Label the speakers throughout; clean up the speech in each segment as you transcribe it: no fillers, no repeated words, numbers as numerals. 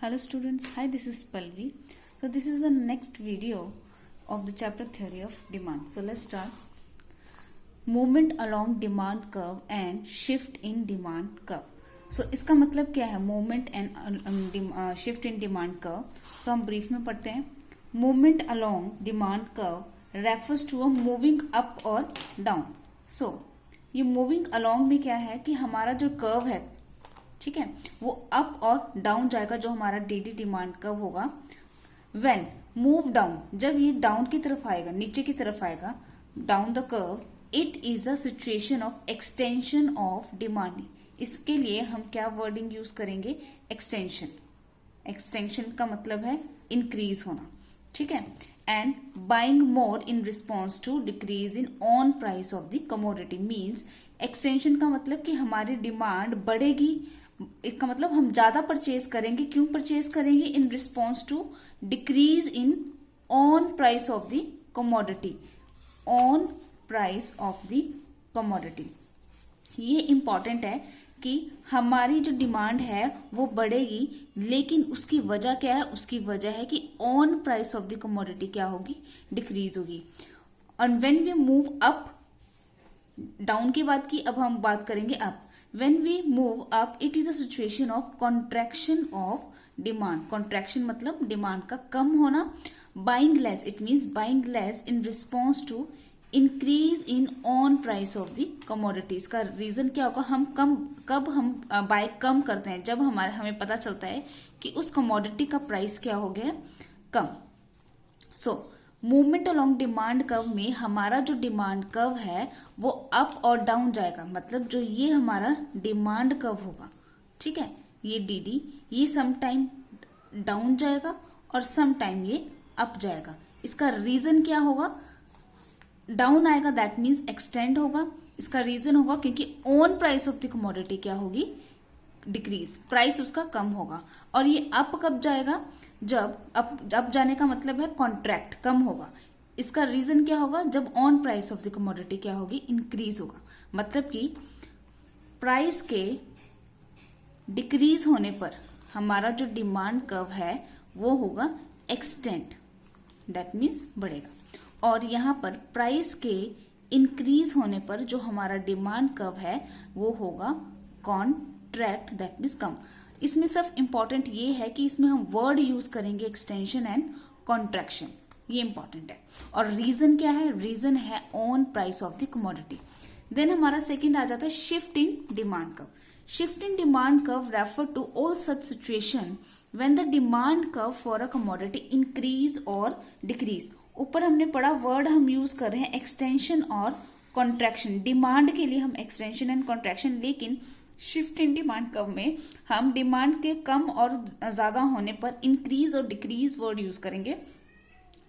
Speaker 1: Hello students, hi, this is Palvi. So this is the next video of the chapter theory of demand. So let's start. Movement along demand curve and shift in demand curve. So इसका मतलब क्या है movement and shift in demand curve. So हम brief में पढ़ते हैं. Movement along demand curve refers to a moving up or down. So ये moving along में क्या है कि हमारा जो curve है, ठीक है, वो अप और डाउन जाएगा, जो हमारा डेली डिमांड कर्व होगा. व्हेन मूव डाउन, जब ये डाउन की तरफ आएगा, नीचे की तरफ आएगा, down the curve, it is a situation of extension of demand. इसके लिए हम क्या वर्डिंग यूज करेंगे? एक्सटेंशन. एक्सटेंशन का मतलब है इंक्रीज होना, ठीक है. And buying more in response to decrease in own price of the commodity. Means extension का मतलब कि हमारी डिमांड बढ़ेगी. इसका मतलब हम ज्यादा परचेज करेंगे. क्यों परचेज करेंगे? In response to decrease in own price of the commodity. Own price of the commodity, ये इंपॉर्टेंट है कि हमारी जो डिमांड है वो बढ़ेगी, लेकिन उसकी वजह क्या है? उसकी वजह है कि own price of the commodity क्या होगी? डिक्रीज होगी. और when we move up, down की बात की, अब हम बात करेंगे up. When we move up, it is a situation of contraction of demand. Contraction मतलब डिमांड का कम होना. Buying less, it means buying less in response to increase in on price of the commodities. का reason क्या होगा? हम कब हम bye कम करते हैं? जब हमें पता चलता है कि उस कमोडिटी का प्राइस क्या हो गया? कम. So movement along demand curve में हमारा जो डिमांड कर्व है वो अप और डाउन जाएगा. मतलब जो ये हमारा डिमांड कर्व होगा, ठीक है, ये डीडी, ये सम टाइम डाउन जाएगा और सम टाइम ये अप जाएगा. इसका रीजन क्या होगा? डाउन आएगा, दैट मीन्स एक्सटेंड होगा. इसका रीजन होगा क्योंकि on price of the commodity क्या होगी? डिक्रीज. प्राइस उसका कम होगा. और ये अप कब जाएगा? जब अप जाने का मतलब है कॉन्ट्रैक्ट, कम होगा. इसका रीजन क्या होगा? जब on price of the commodity क्या होगी? इंक्रीज होगा. मतलब कि प्राइस के डिक्रीज होने पर हमारा जो डिमांड कर्व है वो होगा एक्सटेंड, दैट मीन्स बढ़ेगा. और यहां पर प्राइस के इंक्रीज होने पर जो हमारा डिमांड कर्व है वो होगा कॉन्ट्रैक्ट, दैट मीन्स कम. इसमें सिर्फ इंपॉर्टेंट ये है कि इसमें हम वर्ड यूज करेंगे एक्सटेंशन एंड कॉन्ट्रैक्शन, ये इंपॉर्टेंट है. और रीजन क्या है? रीजन है own price of the commodity. Then हमारा सेकंड आ जाता है shift in demand curve. Shift in demand curve refer to all such situation when the demand curve for a commodity increase और डिक्रीज. ऊपर हमने पढ़ा, वर्ड हम यूज कर रहे हैं एक्सटेंशन और कॉन्ट्रैक्शन. डिमांड के लिए हम एक्सटेंशन एंड कॉन्ट्रैक्शन, लेकिन शिफ्ट इन डिमांड कर्व में हम डिमांड के कम और ज्यादा होने पर इंक्रीज और डिक्रीज वर्ड यूज करेंगे.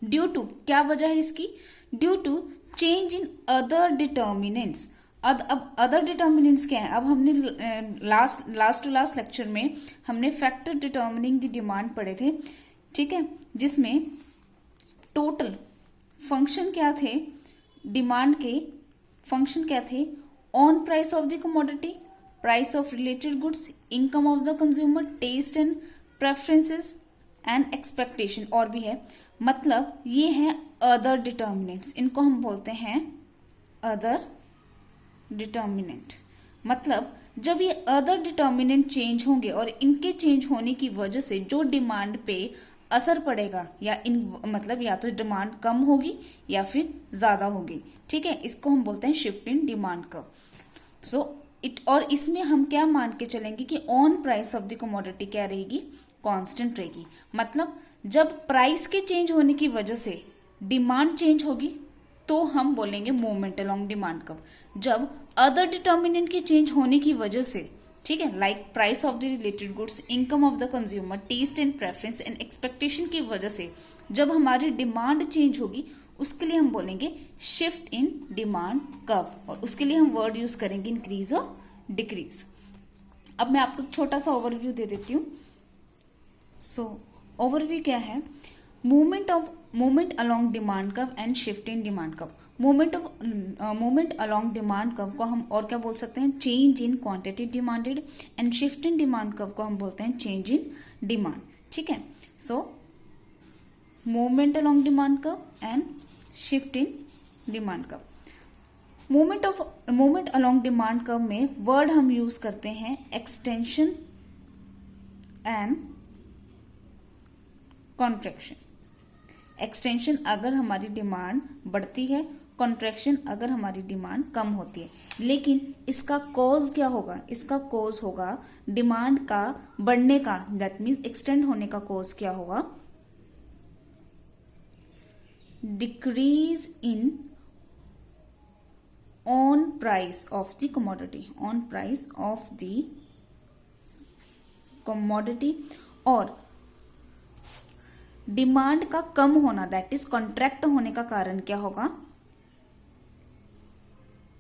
Speaker 1: ड्यू टू, क्या वजह है इसकी? Due to change in other determinants. अब अदर डिटर्मिनेंट्स क्या है? अब हमने लास्ट टू लास्ट लेक्चर में हमने फैक्टर डिटर्मिनिंग द डिमांड पढ़े थे, ठीक है, जिसमें टोटल फंक्शन क्या थे? डिमांड के फंक्शन क्या थे? Own price of the commodity, price of related goods, income of the consumer, taste and preferences and expectation. और भी है. मतलब ये है अदर डिटर्मिनेंट्स. इनको हम बोलते हैं अदर डिटर्मिनेंट. मतलब जब ये अदर डिटर्मिनेंट चेंज होंगे और इनके चेंज होने की वजह से जो डिमांड पे असर पड़ेगा, या मतलब या तो डिमांड कम होगी या फिर ज्यादा होगी, ठीक है. इसको हम बोलते हैं शिफ्ट इन डिमांड कर्व. सो और इसमें हम क्या मान के चलेंगे कि own price of the commodity क्या रहेगी? कांस्टेंट रहेगी. मतलब जब प्राइस के चेंज होने की वजह से डिमांड चेंज होगी तो हम बोलेंगे मूवमेंट अलोंग डिमांड कर्व. जब अदर डिटर्मिनेंट के चेंज होने की वजह से, ठीक है, like price of the related goods, income of the consumer, taste and preference and expectation की वजह से जब हमारी डिमांड चेंज होगी, उसके लिए हम बोलेंगे शिफ्ट इन डिमांड कर्व. और उसके लिए हम वर्ड यूज करेंगे इंक्रीज और डिक्रीज. अब मैं आपको छोटा सा ओवरव्यू दे देती हूँ. सो ओवरव्यू क्या है? Movement along demand curve and shift in demand curve. Movement along demand curve को हम और क्या बोल सकते हैं? Change in quantity demanded. And shift in demand curve को हम बोलते हैं चेंज इन डिमांड, ठीक है। सो movement along demand curve and shift in demand curve. Movement along demand curve में वर्ड हम यूज करते हैं एक्सटेंशन एंड कॉन्ट्रैक्शन। एक्सटेंशन अगर हमारी डिमांड बढ़ती है, कॉन्ट्रैक्शन अगर हमारी डिमांड कम होती है। लेकिन इसका कॉज क्या होगा? इसका कॉज होगा डिमांड का बढ़ने का, दैट मीन्स एक्सटेंड होने का कॉज क्या होगा? Decrease in own price of the commodity, own price of the commodity. और डिमांड का कम होना, दैट इज कॉन्ट्रैक्ट होने का कारण क्या होगा?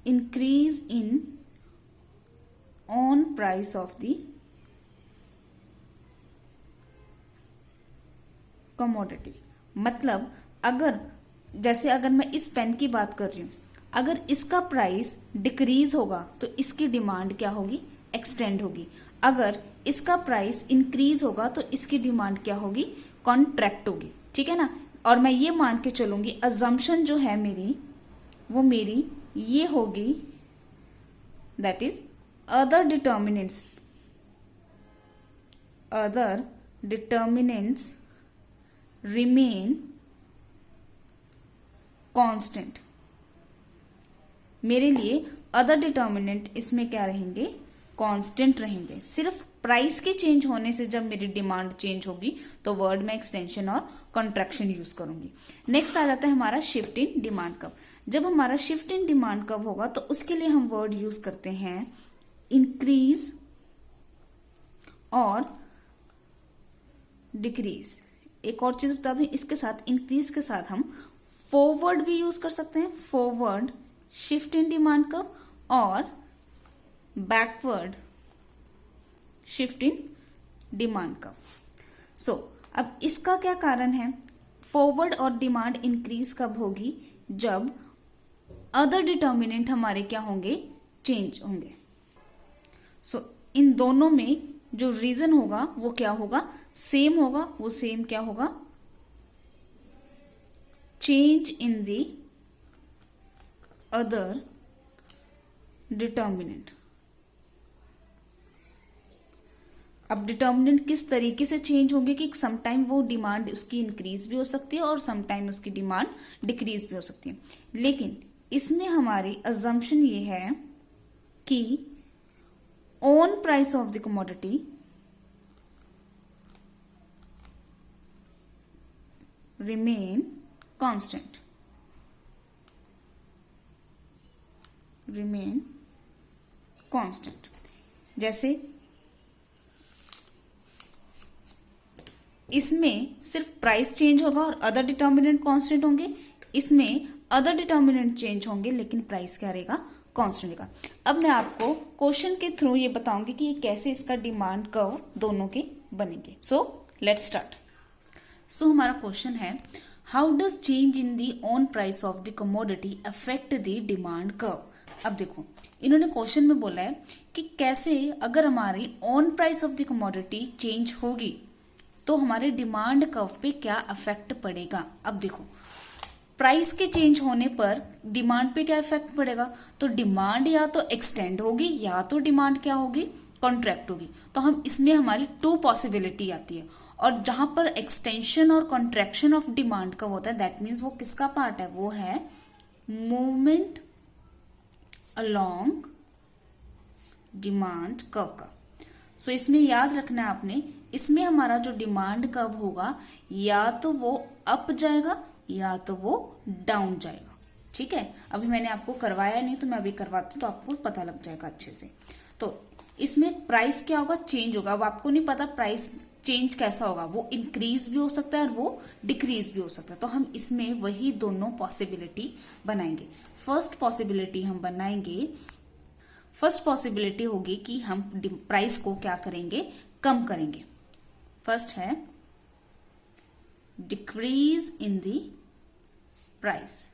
Speaker 1: Increase in own price of the commodity. मतलब अगर जैसे अगर मैं इस पेन की बात कर रही हूं, अगर इसका प्राइस डिक्रीज होगा तो इसकी डिमांड क्या होगी? एक्सटेंड होगी। अगर इसका प्राइस इंक्रीज होगा तो इसकी डिमांड क्या होगी? कॉन्ट्रैक्ट होगी। ठीक है ना। और मैं ये मान के चलूंगी, अजम्पशन जो है मेरी, वो मेरी ये होगी, that is other determinants remain constant. मेरे लिए अदर डिटर्मिनेंट इसमें क्या रहेंगे? कांस्टेंट रहेंगे। सिर्फ प्राइस के चेंज होने से जब मेरी डिमांड चेंज होगी तो वर्ड में एक्सटेंशन और कॉन्ट्रैक्शन यूज करूंगी। नेक्स्ट आ जाता है हमारा शिफ्ट इन डिमांड कर्व। जब हमारा शिफ्ट इन डिमांड कर्व होगा तो उसके लिए हम वर्ड यूज करते हैं इंक्रीज और डिक्रीज। एक और चीज बता दूं, इसके साथ इंक्रीज के साथ हम फॉरवर्ड भी यूज कर सकते हैं, forward shift in demand curve और backward shift in demand curve. So अब इसका क्या कारण है? फॉरवर्ड और डिमांड इंक्रीज कब होगी? जब अदर डिटर्मिनेंट हमारे क्या होंगे? चेंज होंगे। सो इन दोनों में जो रीजन होगा वो क्या होगा? सेम होगा। वो सेम क्या होगा? Change in the other determinant. अब डिटर्मिनेंट किस तरीके से चेंज होंगे कि समटाइम वो डिमांड उसकी इंक्रीज भी हो सकती है और समटाइम उसकी डिमांड डिक्रीज भी हो सकती है। लेकिन इसमें हमारी अजम्पशन ये है कि own price of the commodity remain constant, remain constant. जैसे इसमें सिर्फ प्राइस चेंज होगा और अदर डिटर्मिनेंट कांस्टेंट होंगे, इसमें अदर डिटर्मिनेंट चेंज होंगे लेकिन प्राइस क्या रहेगा? कांस्टेंट रहेगा। अब मैं आपको क्वेश्चन के थ्रू ये बताऊंगी कि ये कैसे इसका डिमांड कर्व दोनों के बनेंगे। सो लेट्स स्टार्ट। सो हमारा क्वेश्चन है, how does change in the on price of the commodity affect the demand curve. अब देखो इन्होंने क्वेश्चन में बोला है कि कैसे अगर हमारी on price of the commodity change होगी तो हमारे डिमांड कर्व पे क्या अफेक्ट पड़ेगा। अब देखो प्राइस के चेंज होने पर डिमांड पे क्या इफेक्ट पड़ेगा? तो डिमांड या तो एक्सटेंड होगी या तो डिमांड क्या होगी? कॉन्ट्रैक्ट होगी। तो हम इसमें हमारी टू पॉसिबिलिटी आती है। और जहां पर एक्सटेंशन और कॉन्ट्रैक्शन ऑफ डिमांड का होता है, दैट मीन्स वो किसका पार्ट है? वो है मूवमेंट अलोंग डिमांड कर्व का। सो इसमें याद रखना है आपने, इसमें हमारा जो डिमांड कर्व होगा या तो वो अप जाएगा या तो वो डाउन जाएगा। ठीक है। अभी मैंने आपको करवाया नहीं तो मैं अभी करवाती हूँ तो आपको पता लग जाएगा अच्छे से। तो इसमें प्राइस क्या होगा? चेंज होगा। अब आपको नहीं पता प्राइस चेंज कैसा होगा, वो इंक्रीज भी हो सकता है और वो डिक्रीज भी हो सकता है। तो हम इसमें वही दोनों पॉसिबिलिटी बनाएंगे। फर्स्ट पॉसिबिलिटी होगी कि हम प्राइस को क्या करेंगे? कम करेंगे। फर्स्ट है डिक्रीज इन द प्राइस।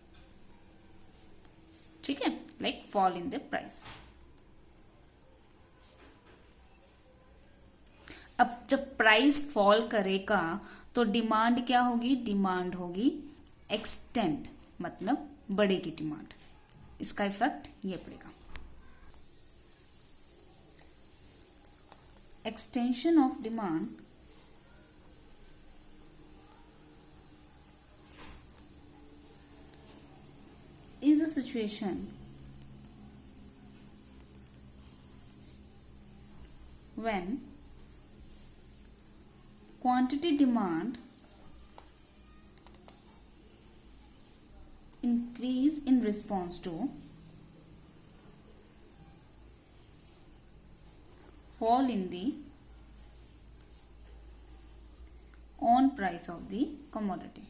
Speaker 1: ठीक है, like fall in the price. अब जब प्राइस फॉल करेगा तो डिमांड क्या होगी, डिमांड होगी एक्सटेंड, मतलब बढ़ेगी डिमांड। इसका इफेक्ट ये पड़ेगा। Extension of demand is a situation when quantity demand increase in response to fall in the on price of the commodity.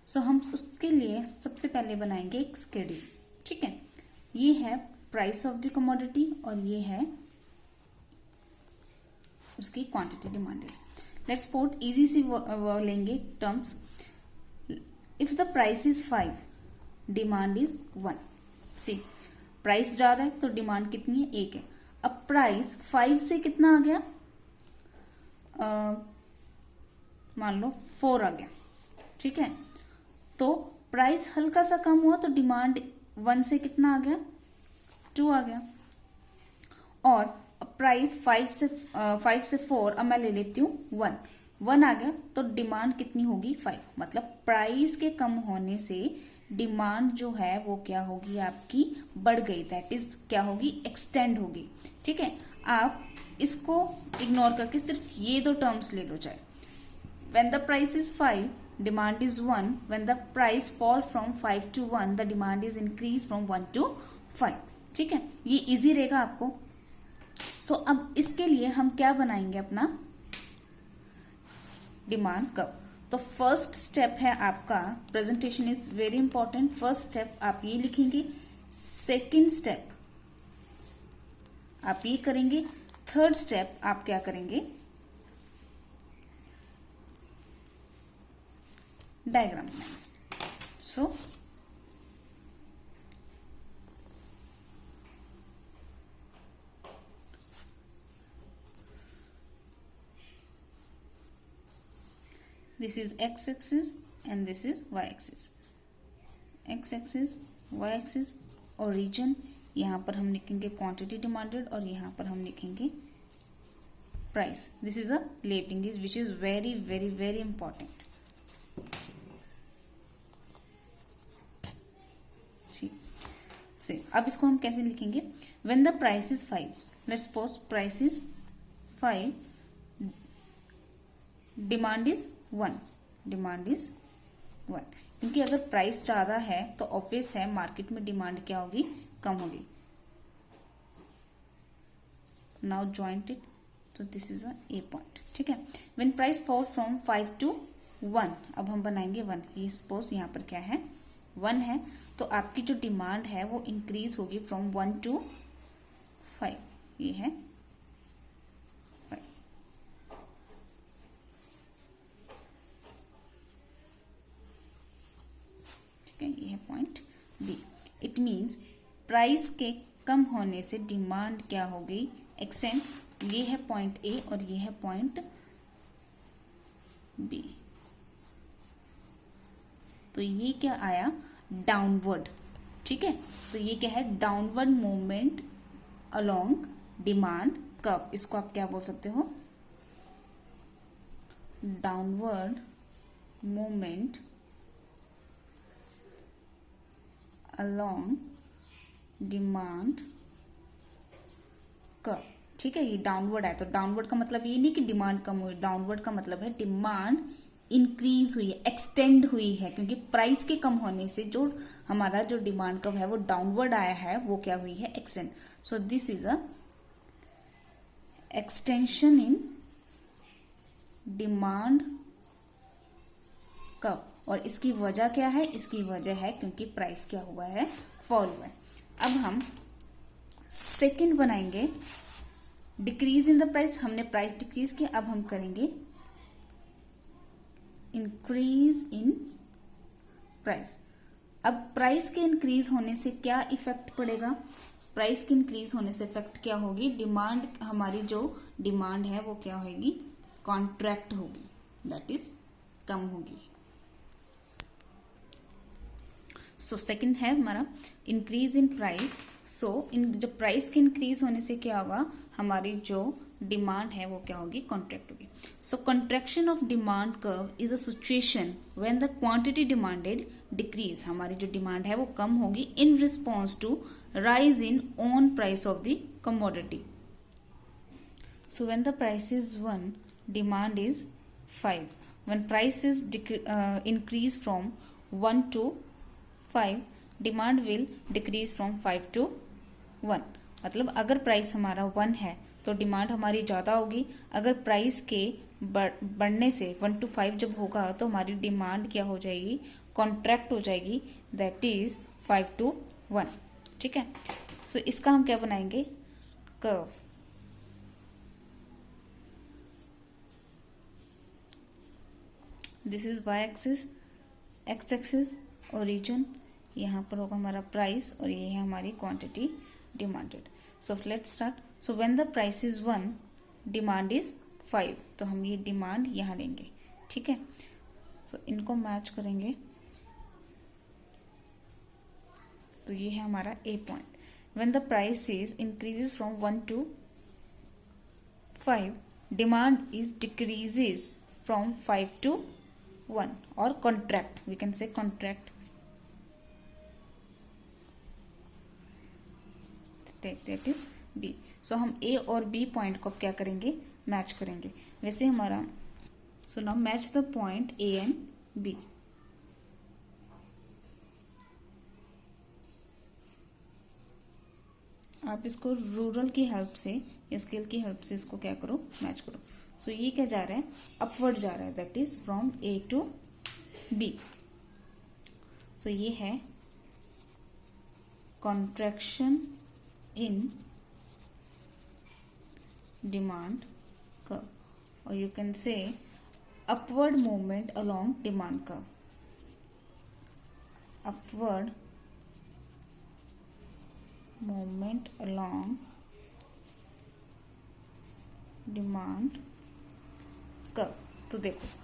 Speaker 1: सो हम उसके लिए सबसे पहले बनाएंगे एक स्केड्यूल। ठीक है, ये है प्राइस ऑफ द कमोडिटी और ये है उसकी quantity demanded. Let's suppose easy सी लेंगे terms. If the price is 5, demand is 1। See, price ज्यादा है तो डिमांड कितनी है, 1 है। अब प्राइस 5 से कितना आ गया, मान लो 4 आ गया। ठीक है, तो प्राइस हल्का सा कम हुआ तो डिमांड 1 से कितना आ गया, 2 आ गया। और प्राइस 5 से 4, अब मैं ले लेती हूँ 1 आ गया तो डिमांड कितनी होगी, 5। मतलब प्राइस के कम होने से डिमांड जो है वो क्या होगी, आपकी बढ़ गई। दैट इज क्या होगी, एक्सटेंड होगी। ठीक है, आप इसको इग्नोर करके सिर्फ ये दो टर्म्स ले लो। चाहे when the price is 5, demand is 1. When the price fall from 5 to 1, the demand is increased from 1 to 5. ठीक है, ये इजी रहेगा आपको। सो अब इसके लिए हम क्या बनाएंगे, अपना डिमांड कर्व। तो फर्स्ट स्टेप है आपका, presentation is very important. First step आप ये लिखेंगे, सेकेंड स्टेप आप ये करेंगे, थर्ड स्टेप आप क्या करेंगे, डायग्राम बनाएंगे। सो this is x axis and this is y axis. x axis, y axis और रीजन, यहाँ पर हम लिखेंगे क्वांटिटी डिमांडेड और यहाँ पर हम लिखेंगे price. This is a labelling which is very very very important. से अब इसको हम कैसे लिखेंगे, when the price is 5, let's suppose price is 5, demand is 1, demand is 1। क्योंकि अगर प्राइस ज्यादा है तो ऑब्वियस है मार्केट में डिमांड क्या होगी, कम होगी। नाउ जॉइंट इट, तो this is a A point. ठीक है, when price fall from 5 to 1, अब हम बनाएंगे 1। ये सपोज यहाँ पर क्या है, 1 है, तो आपकी जो डिमांड है वो इंक्रीज होगी फ्रॉम 1 to 5। ये है 5। ठीक है, ये है point B. It means price के कम होने से डिमांड क्या हो गई, एक्सटेंड। ये है पॉइंट ए और ये है पॉइंट बी। तो ये क्या आया, डाउनवर्ड। ठीक है, तो ये क्या है, downward movement along demand curve. इसको आप क्या बोल सकते हो, downward movement along demand curve. ठीक है, ये डाउनवर्ड है तो डाउनवर्ड का मतलब ये नहीं कि डिमांड कम हुई, डाउनवर्ड का मतलब है डिमांड इंक्रीज हुई है, एक्सटेंड हुई है। क्योंकि प्राइस के कम होने से जो हमारा जो डिमांड कर्व है वो डाउनवर्ड आया है, वो क्या हुई है, extend. So this is a extension in demand curve. और इसकी वजह क्या है, इसकी वजह है क्योंकि प्राइस क्या हुआ है, फॉल हुआ है। अब हम सेकंड बनाएंगे, डिक्रीज इन द प्राइस। हमने प्राइस डिक्रीज किया, अब हम करेंगे इंक्रीज इन प्राइस। अब प्राइस के इंक्रीज होने से क्या इफेक्ट पड़ेगा? प्राइस के इंक्रीज होने से इफेक्ट क्या होगी? डिमांड, हमारी जो डिमांड है वो क्या होगी? कॉन्ट्रैक्ट होगी, दैट इज कम होगी। सो सेकंड है हमारा इंक्रीज इन प्राइस। सो जब प्राइस के इंक्रीज होने से क्या होगा? हमारी जो डिमांड है वो क्या होगी? कॉन्ट्रैक्ट होगी। So contraction of demand curve is a situation when the quantity demanded decrease. हमारी जो डिमांड है वो कम होगी in response to rise in own price of the commodity. So when the price is 1, demand is 5. When price is increase from 1 to 5, demand will decrease from 5 to 1। मतलब अगर price हमारा 1 है तो डिमांड हमारी ज़्यादा होगी। अगर प्राइस के बढ़ने से 1 to 5 जब होगा तो हमारी डिमांड क्या हो जाएगी? कॉन्ट्रैक्ट हो जाएगी, दैट इज 5 to 1। ठीक है, सो इसका हम क्या बनाएंगे? Curve. This is Y axis, X axis origin, यहाँ पर होगा हमारा प्राइस और ये है हमारी quantity demanded. So let's start. So when the price is 1, demand is 5, तो हम ये डिमांड यहाँ लेंगे। ठीक है, सो इनको मैच करेंगे तो ये है हमारा A point. When the price is increases from 1 to 5, demand is decreases from 5 to 1 और contract, we can say contract. That is B. So हम ए और बी पॉइंट को क्या करेंगे? मैच करेंगे। वैसे हमारा so now match the point A and B. आप इसको रूरल की हेल्प से, स्केल की हेल्प से इसको क्या करो? मैच करो। सो ये क्या जा रहा है? अपवर्ड जा रहा है, that is from A to B. So ये है contraction in demand curve, or you can say upward movement along demand curve. Upward movement along demand curve। तो देखो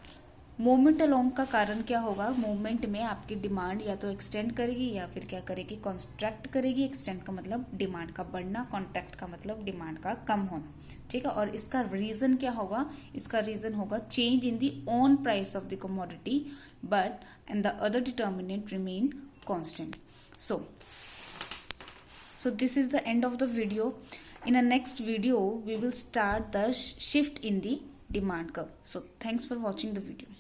Speaker 1: मूवमेंट अलोंग का कारण क्या होगा? मूवमेंट में आपकी डिमांड या तो एक्सटेंड करेगी या फिर क्या करेगी? कॉन्ट्रैक्ट करेगी। एक्सटेंड का मतलब डिमांड का बढ़ना, कॉन्ट्रैक्ट का मतलब डिमांड का कम होना। ठीक है, और इसका रीजन क्या होगा? इसका रीजन होगा change in the own price of the commodity but and the other determinant remain constant. So this is the end of the video. In a next video we will start the shift in the demand curve. So thanks for watching the video.